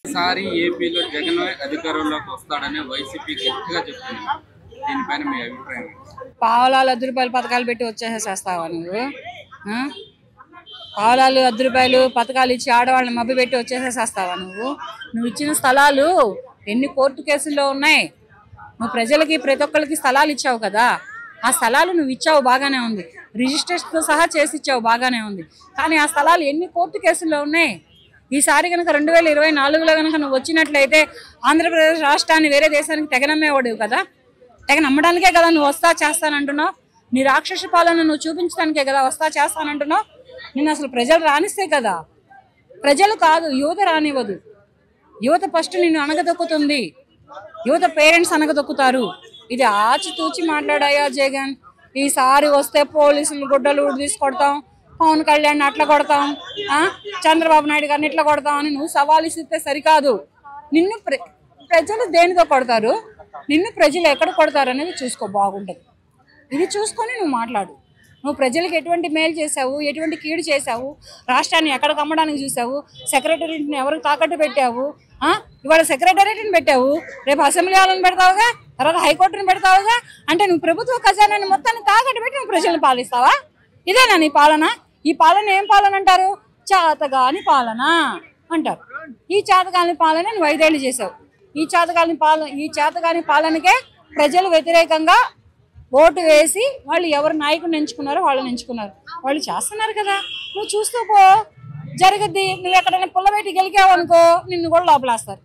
ఈసారి ఏపీలో జగన్ అధికారంలోకి వస్తాడని వైసీపీ గట్టిగా చెప్తుంది. దీనిపైన మీ అభిప్రాయం? పావలాలు 10 రూపాయల పథకాలు పెట్టి వచ్చేసేస్తావా నువ్వు? పావలాలు 10 రూపాయలు పథకాలు ఇచ్చి ఆడవాళ్ళని మభ్య పెట్టి వచ్చేసేస్తావా నువ్వు? నువ్వు ఇచ్చిన స్థలాలు ఎన్ని కోర్టు కేసుల్లో ఉన్నాయి. నువ్వు ప్రజలకి ప్రతి ఒక్కరికి స్థలాలు ఇచ్చావు కదా. ఆ స్థలాలు నువ్వు ఇచ్చావు, బాగానే ఉంది. రిజిస్ట్రేషన్తో సహా చేసి ఇచ్చావు, బాగానే ఉంది. కానీ ఆ స్థలాలు ఎన్ని కోర్టు కేసుల్లో ఉన్నాయి. ఈసారి కనుక 2024లో కనుక నువ్వు వచ్చినట్లయితే ఆంధ్రప్రదేశ్ రాష్ట్రాన్ని వేరే దేశానికి తెగనమ్మేవాడు కదా. తెగ నమ్మడానికే కదా నువ్వు వస్తా చేస్తానంటున్నావు. నీ రాక్షస పాలన నువ్వు చూపించడానికే కదా వస్తా చేస్తానంటున్నావు. నేను అసలు ప్రజలు రానిస్తే కదా. ప్రజలు కాదు, యువత రానివ్వదు. యువత ఫస్ట్ నిన్ను అనగదొక్కుతుంది. యువత పేరెంట్స్ అనగదొక్కుతారు. ఇది ఆచితూచి మాట్లాడాయా జగన్? ఈసారి వస్తే పోలీసులు గుడ్డలు తీసుకొడతాం, పవన్ కళ్యాణ్ అట్లా కొడతాం, చంద్రబాబు నాయుడు గారిని ఇట్లా కొడతాం అని నువ్వు సవాలు ఇస్తే సరికాదు. నిన్ను ప్రజలు దేనితో కొడతారు, నిన్ను ప్రజలు ఎక్కడ కొడతారు అనేది చూసుకో, బాగుంటుంది. ఇది చూసుకొని నువ్వు మాట్లాడు. నువ్వు ప్రజలకు ఎటువంటి మేలు చేసావు, ఎటువంటి కీడు చేసావు, రాష్ట్రాన్ని ఎక్కడికి అమ్మడానికి చూసావు, సెక్రటరీని ఎవరికి తాకట్టు పెట్టావు. ఇవాళ సెక్రటరీని పెట్టావు, రేపు అసెంబ్లీ వాళ్ళని పెడతావుగా, తర్వాత హైకోర్టుని పెడతావుగా. అంటే నువ్వు ప్రభుత్వ ఖజానాన్ని మొత్తాన్ని తాకట్టు పెట్టి నువ్వు ప్రజలను పాలిస్తావా? ఇదేనా నీ పాలన? ఈ పాలన ఏం పాలన అంటారు? చేతగాని పాలన అంటారు. ఈ చేతగాని పాలన నువ్వు 5 ఏళ్ళు చేసావు. ఈ చేతగాని పాలనకే ప్రజలు వ్యతిరేకంగా ఓటు వేసి వాళ్ళు ఎవరు నాయకుడిని ఎంచుకున్నారో వాళ్ళని ఎంచుకున్నారు. వాళ్ళు చేస్తున్నారు కదా, నువ్వు చూస్తూ పో, జరగద్ది. నువ్వు ఎక్కడైనా పుల్లబెట్టి గెలికావు అనుకో, నిన్ను కూడా లోపలేస్తారు.